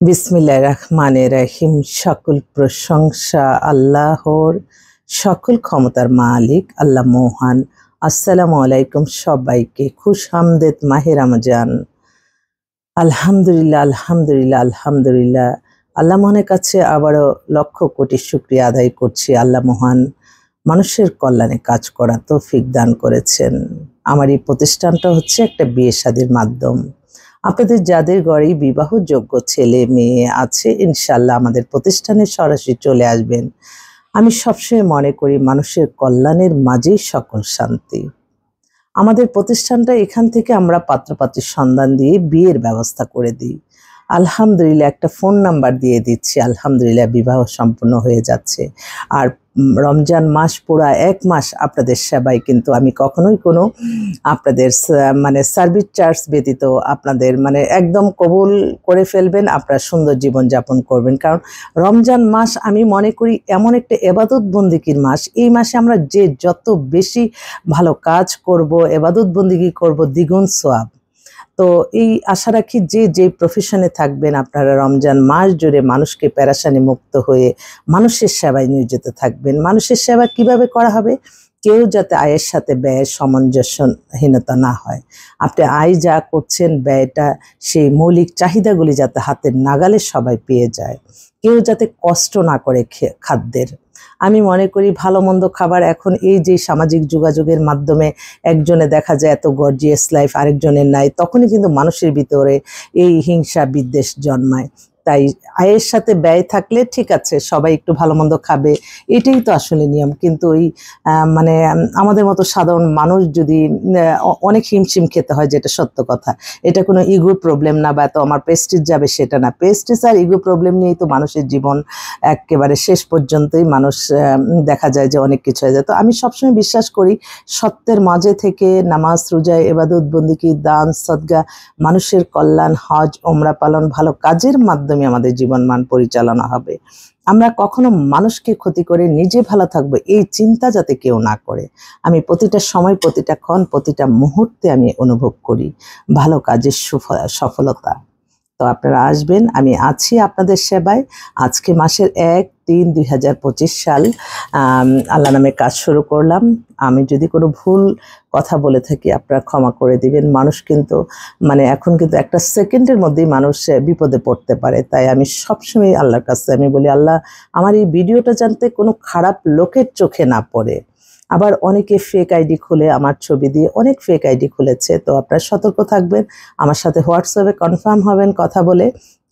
বিসমিল্লাহির রহমানির রহিম। সকল প্রশংসা আল্লাহর, সকল ক্ষমতার মালিক আল্লাহ মহান। আসসালামু আলাইকুম সবাইকে। খুশ আমদেদ মাহে রমজান। আলহামদুলিল্লাহ, আলহামদুলিল্লাহ, আলহামদুলিল্লাহ। আল্লাহ মহানের কাছে আবারও লক্ষ কোটি শুকরিয়া আদায় করছি। আল্লাহ মহান মানুষের কল্যাণে কাজ করা তৌফিক দান করেছেন। আমার এই প্রতিষ্ঠানটা হচ্ছে একটা বিয়ে শাদীর মাধ্যম। আপনাদের যাদের ঘরেই বিবাহযোগ্য ছেলে মেয়ে আছে, ইনশাল্লাহ আমাদের প্রতিষ্ঠানে সরাসরি চলে আসবেন। আমি সবসময় মনে করি মানুষের কল্যাণের মাঝেই সকল শান্তি। আমাদের প্রতিষ্ঠানটা এখান থেকে আমরা পাত্রপাত্রীর সন্ধান দিয়ে বিয়ের ব্যবস্থা করে দিই। আলহামদুলিল্লাহ, একটা ফোন নাম্বার দিয়ে দিচ্ছি, আলহামদুলিল্লাহ বিবাহ সম্পূর্ণ হয়ে যাচ্ছে। আর রমজান মাস পুরো 1 মাস আপনাদের সেবায় কিন্তু আমি কখনোই কোনো আপনাদের সার্ভিস চার্জ ব্যতীত আপনাদের একদম কবুল করে ফেলবেন, আপনারা সুন্দর জীবনযাপন করবেন। কারণ রমজান মাস আমি মনে করি এমন একটা এবাদত বন্দিগির মাস। এই মাসে আমরা যত বেশি ভালো কাজ করব, এবাদত বন্দিগি করব, দ্বিগুণ সওয়াব। তো এই আশা রাখি যে প্রফেশনে থাকবেন আপনারা রমজান মাস জুড়ে মানুষকে পেরেশানি মুক্ত হয়ে মানুষের সেবায় নিয়োজিত থাকবেন। মানুষের সেবা কিভাবে করা হবে? কেউ যাতে আয়ের সাথে ব্যয়ের সামঞ্জস্যহীনতা না হয়। আপনি আয় যা করছেন, ব্যয়টা সেই মৌলিক চাহিদাগুলি যাতে হাতের নাগালে সবাই পেয়ে যায়। কেউ যাতে কষ্ট না করে খাদ্যের। আমি মনে করি ভালো মন্দ খাবার এখন এই যে সামাজিক যোগাযোগের মাধ্যমে একজনে দেখা যায় এত গর্জিয়াস লাইফ, আরেকজনের নাই, তখনই কিন্তু মানুষের ভিতরে এই হিংসা বিদ্বেষ জন্মায়। তাই আয়ের সাথে ব্যয় থাকলে ঠিক আছে, সবাই একটু ভালো মন্দ খাবে, এটাই তো আসলে নিয়ম। কিন্তু ওই আমাদের মতো সাধারণ মানুষ যদি অনেক হিমশিম খেতে হয়, যেটা সত্য কথা। এটা কোনো ইগো প্রবলেম না, বা তো আমার প্রেস্টিজ যাবে সেটা না। প্রেস্টিজ আর ইগো প্রবলেম নিয়েই তো মানুষের জীবন একেবারে শেষ পর্যন্তই মানুষ দেখা যায় যে অনেক কিছু হয়ে যায়। তো আমি সবসময় বিশ্বাস করি সত্যের মাঝে থেকে নামাজ, রোজা, ইবাদত, বন্দেগী, দান, সদকা, মানুষের কল্যাণ, হজ, ওমরা পালন, ভালো কাজের মাধ্যমে আমাদের জীবনমান পরিচালনা হবে। আমরা কখনো মানুষকে ক্ষতি করে নিজে ভালো থাকবো এই চিন্তা যাতে কেউ না করে। আমি প্রতিটা সময়, প্রতিটা ক্ষণ, প্রতিটা মুহূর্তে আমি অনুভব করি ভালো কাজের সফলতা। তো আপনারা আসবেন, আমি আছি আপনাদের সেবায়। আজকে মাসের 1-3-2025 সাল আল্লাহ নামে কাজ শুরু করলাম। আমি যদি কোনো ভুল কথা বলে থাকি আপনারা ক্ষমা করে দিবেন। মানুষ কিন্তু এখন কিন্তু একটা সেকেন্ডের মধ্যেই মানুষ বিপদে পড়তে পারে। তাই আমি সবসময় আল্লাহর কাছে আমি বলি, আল্লাহ আমার এই ভিডিওটা জানতে কোনো খারাপ লোকের চোখে না পড়ে। আবার অনেকে ফেক আইডি খুলে আমার ছবি দিয়ে অনেক ফেক আইডি খুলেছে। তো আপনারা সতর্ক থাকবেন। আমার সাথে হোয়াটসঅ্যাপে কনফার্ম হবেন কথা বলে।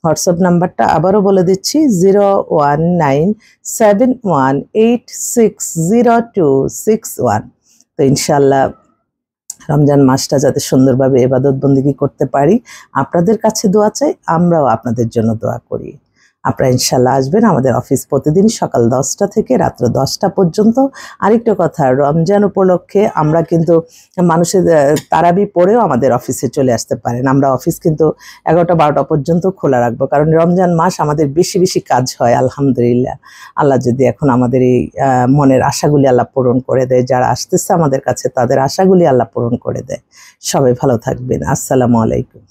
হোয়াটসঅ্যাপ নাম্বারটা আবারও বলে দিচ্ছি, 01971860261। তো ইনশাল্লাহ রমজান মাসটা যাতে সুন্দরভাবে ইবাদত বন্দেগী করতে পারি, আপনাদের কাছে দোয়া চাই, আমরাও আপনাদের জন্য দোয়া করি। আপনারা ইনশাল্লাহ আসবেন। আমাদের অফিস প্রতিদিন সকাল 10টা থেকে রাত্র 10টা পর্যন্ত। আরেকটা কথা, রমজান উপলক্ষে আমরা কিন্তু মানুষের তারাবি পড়েও আমাদের অফিসে চলে আসতে পারেন। আমরা অফিস কিন্তু 11টা-12টা পর্যন্ত খোলা রাখবো, কারণ রমজান মাস আমাদের বেশি বেশি কাজ হয়। আলহামদুলিল্লাহ, আল্লাহ যদি এখন আমাদের এই মনের আশাগুলি আল্লাহ পূরণ করে দেয়, যারা আসতেছে আমাদের কাছে তাদের আশাগুলি আল্লাহ পূরণ করে দেয়। সবাই ভালো থাকবেন। আসসালামু আলাইকুম।